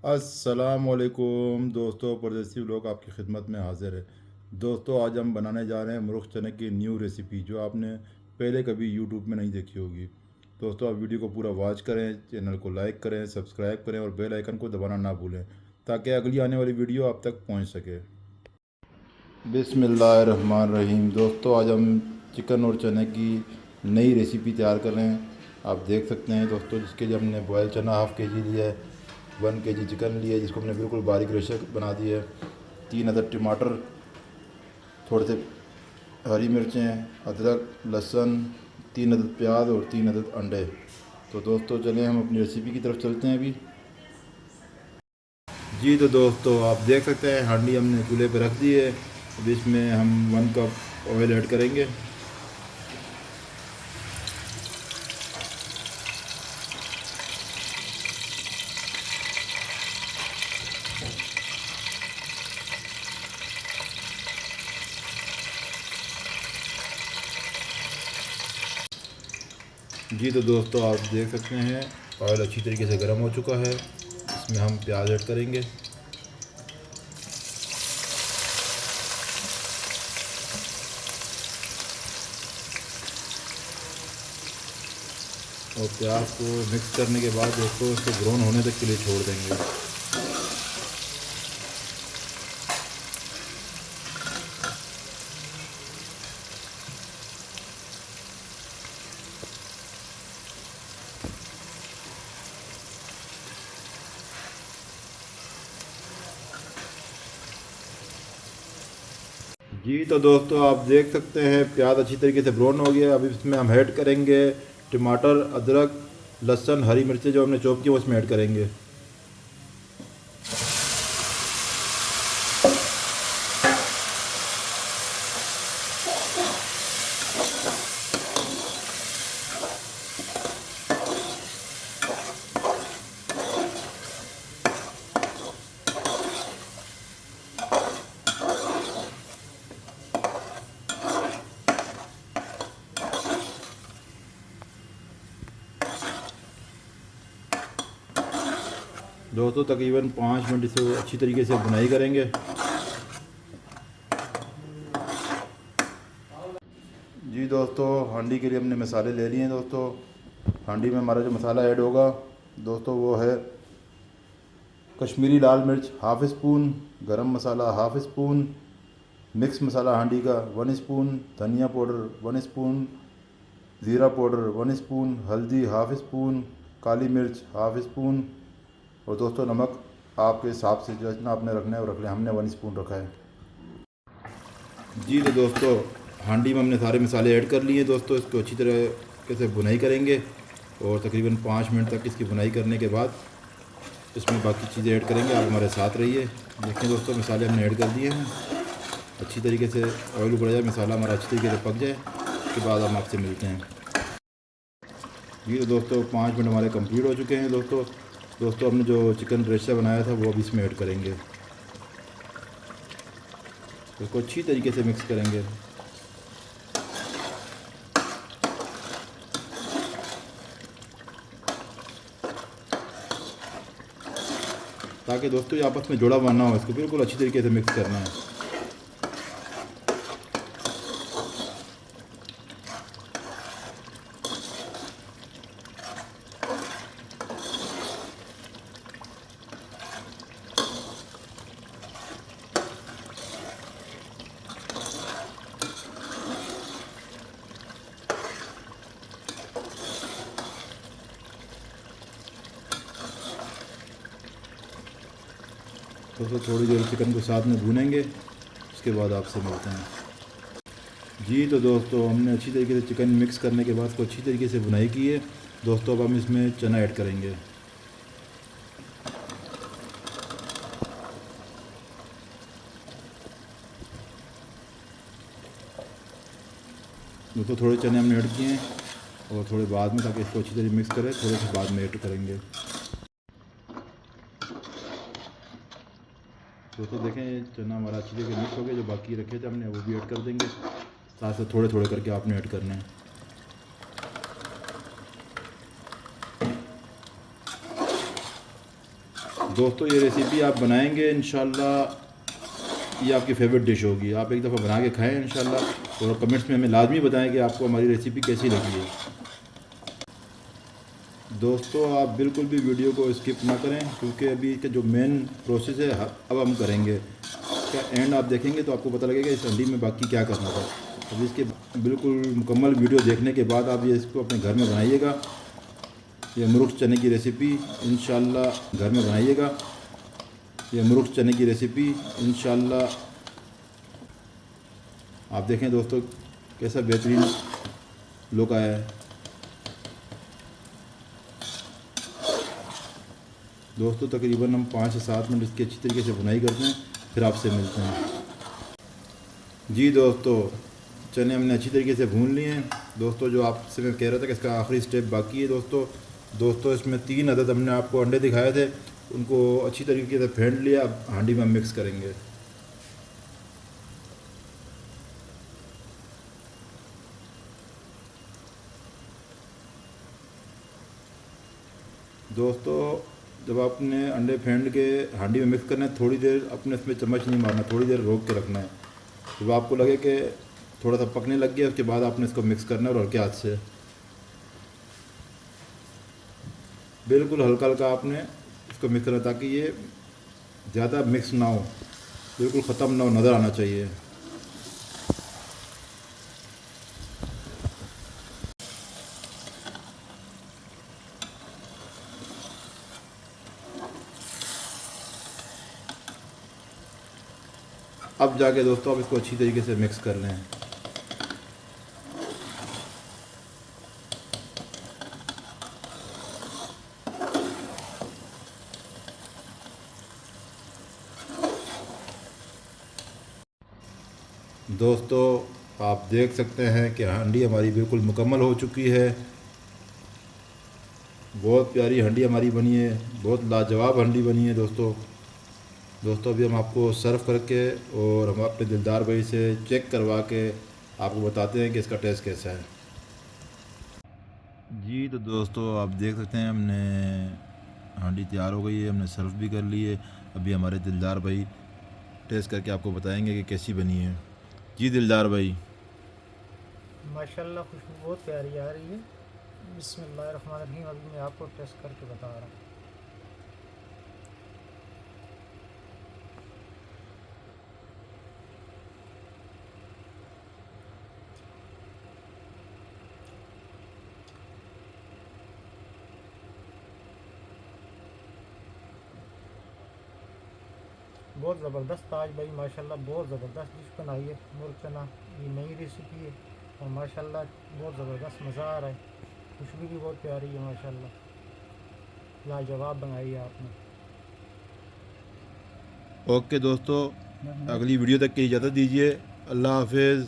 अस्सलामुअलैकुम दोस्तों, परदेसी लोग आपकी खिदमत में हाजिर है। दोस्तों, आज हम बनाने जा रहे हैं मुर्ग चने की न्यू रेसिपी, जो आपने पहले कभी यूट्यूब में नहीं देखी होगी। दोस्तों, आप वीडियो को पूरा वॉच करें, चैनल को लाइक करें, सब्सक्राइब करें और बेल आइकन को दबाना ना भूलें, ताकि अगली आने वाली वीडियो आप तक पहुँच सके। बिस्मिल्लाहिर्रहमानिर्रहीम। दोस्तों, आज हम चिकन और चने की नई रेसिपी तैयार कर रहे हैं। आप देख सकते हैं दोस्तों, जिसके लिए हमने बॉयल चना हाफ़ के जी लिया है, 1 kg चिकन लिया है जिसको हमने बिल्कुल बारीक रेशे बना दिया है, 3 अदद टमाटर, थोड़े से हरी मिर्चें, अदरक, लहसुन, 3 अदद प्याज और 3 अदद अंडे। तो दोस्तों, चलें हम अपनी रेसिपी की तरफ चलते हैं अभी। जी तो दोस्तों, आप देख सकते हैं हांडी हमने चूल्हे पर रख दी है। अब इसमें हम 1 कप ऑयल ऐड करेंगे। जी तो दोस्तों, आप देख सकते हैं ऑयल अच्छी तरीके से गर्म हो चुका है। इसमें हम प्याज ऐड करेंगे। और प्याज को मिक्स करने के बाद दोस्तों, इसको ब्राउन होने तक के लिए छोड़ देंगे। जी तो दोस्तों, आप देख सकते हैं प्याज अच्छी तरीके से ब्राउन हो गया। अब इसमें हम ऐड करेंगे टमाटर, अदरक, लहसुन, हरी मिर्चें जो हमने चॉप की वो इसमें ऐड करेंगे। दोस्तों, तकरीबन 5 मिनट इसे अच्छी तरीके से भुनाई करेंगे। जी दोस्तों, हांडी के लिए हमने मसाले ले लिए हैं। दोस्तों, हांडी में हमारा जो मसाला ऐड होगा दोस्तों, वो है कश्मीरी लाल मिर्च हाफ़ स्पून, गरम मसाला हाफ़ स्पून, मिक्स मसाला हांडी का 1 स्पून, धनिया पाउडर 1 स्पून, ज़ीरा पाउडर 1 स्पून, हल्दी हाफ़ स्पून, काली मिर्च हाफ़ स्पून और दोस्तों नमक आपके हिसाब से जितना आपने रखना है वो रख लें। हमने 1 स्पून रखा है। जी तो दोस्तों, हांडी में हमने सारे मसाले ऐड कर लिए दोस्तों। इसको अच्छी तरह से भुनाई करेंगे और तकरीबन 5 मिनट तक इसकी भुनाई करने के बाद इसमें बाकी चीज़ें ऐड करेंगे। आप हमारे साथ रहिए। देखिए दोस्तों, मसाले हमने ऐड कर दिए हैं। अच्छी तरीके से ऑयल उबल जाए, मसाला हमारा अच्छी तरीके से पक जाए, उसके बाद हम आपसे मिलते हैं। जी तो दोस्तों, 5 मिनट हमारे कंप्लीट हो चुके हैं। दोस्तों हमने जो चिकन रेशा बनाया था वो अब इसमें ऐड करेंगे। इसको अच्छी तरीके से मिक्स करेंगे। ताकि दोस्तों ये आपस में जुड़ा हुआ ना हो, इसको बिल्कुल अच्छी तरीके से मिक्स करना है। दोस्तों, थोड़ी देर चिकन को साथ में भूनेंगे, उसके बाद आपसे मिलते हैं। जी तो दोस्तों, हमने अच्छी तरीके से चिकन मिक्स करने के बाद इसको अच्छी तरीके से भुनाई की है। दोस्तों, अब हम इसमें चना ऐड करेंगे। दोस्तों, थोड़े चने हमने ऐड किए हैं और थोड़े बाद में, ताकि इसको अच्छी तरह मिक्स करें, थोड़े से बाद में ऐड करेंगे। दोस्तों देखें, चना हमारा अच्छी तरीके मिक्स हो गया। जो बाकी रखे थे हमने वो भी ऐड कर देंगे। साथ साथ थोड़े थोड़े करके आपने ऐड करना है। दोस्तों ये रेसिपी आप बनाएंगे इंशाल्लाह, ये आपकी फेवरेट डिश होगी। आप एक दफ़ा बना के खाएँ इंशाल्लाह, और कमेंट्स में हमें लाजमी बताएं कि आपको हमारी रेसिपी कैसी लगी है। दोस्तों आप बिल्कुल भी वीडियो को स्किप ना करें, क्योंकि अभी इसका जो मेन प्रोसेस है अब हम करेंगे। इसका एंड आप देखेंगे तो आपको पता लगेगा इस हंडी में बाकी क्या करना था। अभी इसके बिल्कुल मुकम्मल वीडियो देखने के बाद आप ये इसको अपने घर में बनाइएगा। ये मुर्ग चने की रेसिपी इंशाल्लाह घर में बनाइएगा। ये मुर्ग चने की रेसिपी इंशाल्लाह आप देखें दोस्तों कैसा बेहतरीन लुक आया है। दोस्तों तकरीबन हम 5 से 7 मिनट इसकी अच्छी तरीके से बुनाई करते हैं, फिर आपसे मिलते हैं। जी दोस्तों चने हमने अच्छी तरीके से भून लिए हैं। दोस्तों जो आपसे मैं कह रहा था कि इसका आखिरी स्टेप बाकी है दोस्तों इसमें 3 अदद हमने आपको अंडे दिखाए थे, उनको अच्छी तरीके से फेंट लिया। अब हांडी में हम मिक्स करेंगे। दोस्तों जब आपने अंडे फेंट के हांडी में मिक्स करना है, थोड़ी देर अपने इसमें चम्मच नहीं मारना, थोड़ी देर रोक के रखना है। जब आपको लगे कि थोड़ा सा पकने लग गया, उसके बाद आपने इसको मिक्स करना है, और हल्के हाथ से बिल्कुल हल्का हल्का आपने इसको मिक्स करना, ताकि ये ज़्यादा मिक्स ना हो, बिल्कुल ख़त्म ना हो, नज़र आना चाहिए। अब जाके दोस्तों आप इसको अच्छी तरीके से मिक्स कर लें। दोस्तों आप देख सकते हैं कि हांडी हमारी बिल्कुल मुकम्मल हो चुकी है। बहुत प्यारी हांडी हमारी बनी है, बहुत लाजवाब हांडी बनी है दोस्तों अभी हम आपको सर्व करके और हम अपने दिलदार भाई से चेक करवा के आपको बताते हैं कि इसका टेस्ट कैसा है। जी तो दोस्तों आप देख सकते हैं हमने हांडी तैयार हो गई है, हमने सर्व भी कर ली है। अभी हमारे दिलदार भाई टेस्ट करके आपको बताएंगे कि कैसी बनी है। जी दिलदार भाई। माशाल्लाह खुशबू बहुत प्यारी आ रही है। बिस्मिल्लाहिर्रहमानिर्रहीम। अभी मैं आपको टेस्ट करके बता रहा हूँ। बहुत ज़बरदस्त आज भाई माशाल्लाह बहुत ज़बरदस्त डिश बनाई है मुर्ग चना। ये नई रेसिपी है और माशाल्लाह बहुत ज़बरदस्त मज़ा आ रहा है। खुशबू भी बहुत प्यारी है माशाल्लाह, लाजवाब बनाई है आपने। ओके दोस्तों अगली वीडियो तक की इजाज़त दीजिए। अल्लाह हाफिज़।